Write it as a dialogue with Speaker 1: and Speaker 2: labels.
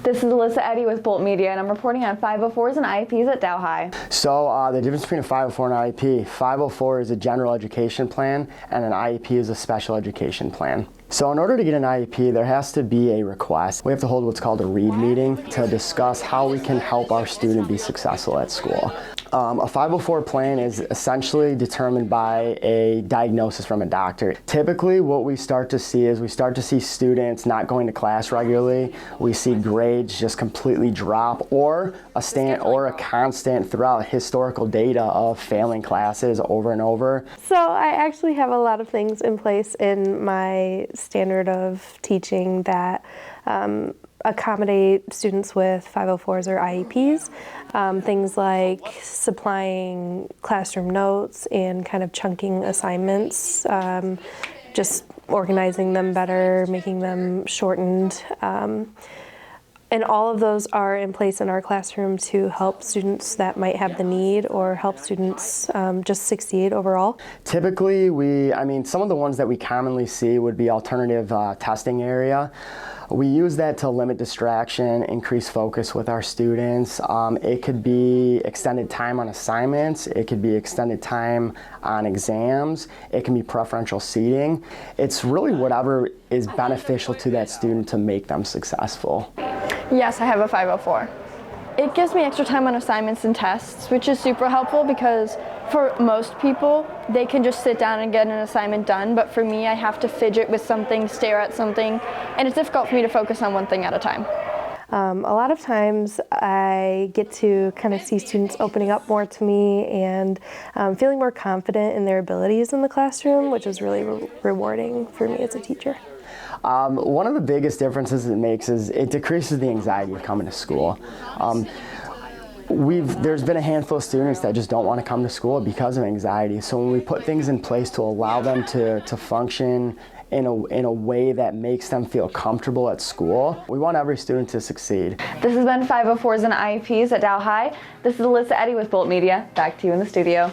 Speaker 1: This is Alysza Eddy with Bolt Media, and I'm reporting on 504s and IEPs at Dow High.
Speaker 2: So the difference between a 504 and an IEP: 504 is a general education plan, and an IEP is a special education plan. So in order to get an IEP, there has to be a request. We have to hold what's called a READ meeting to discuss how we can help our student be successful at school. A 504 plan is essentially determined by a diagnosis from a doctor. Typically, what we start to see is students not going to class regularly. We see grades just completely drop, or a constant throughout historical data of failing classes over and over.
Speaker 3: So I actually have a lot of things in place in my standard of teaching that accommodate students with 504s or IEPs. Things like supplying classroom notes and kind of chunking assignments, just organizing them better, making them shortened. And all of those are in place in our classroom to help students that might have the need or help students just succeed overall.
Speaker 2: Typically, some of the ones that we commonly see would be alternative testing area. We use that to limit distraction, increase focus with our students. It could be extended time on assignments. It could be extended time on exams. It can be preferential seating. It's really whatever is beneficial to that student to make them successful.
Speaker 1: Yes, I have a 504. It gives me extra time on assignments and tests, which is super helpful because for most people, they can just sit down and get an assignment done, but for me, I have to fidget with something, stare at something, and it's difficult for me to focus on one thing at a time.
Speaker 3: A lot of times I get to kind of see students opening up more to me and feeling more confident in their abilities in the classroom, which is really rewarding for me as a teacher.
Speaker 2: One of the biggest differences it makes is it decreases the anxiety of coming to school. There's been a handful of students that just don't want to come to school because of anxiety. So when we put things in place to allow them to function in a way that makes them feel comfortable at school, we want every student to succeed.
Speaker 1: This has been 504s and IEPs at Dow High. This is Alysza Eddy with Bolt Media. Back to you in the studio.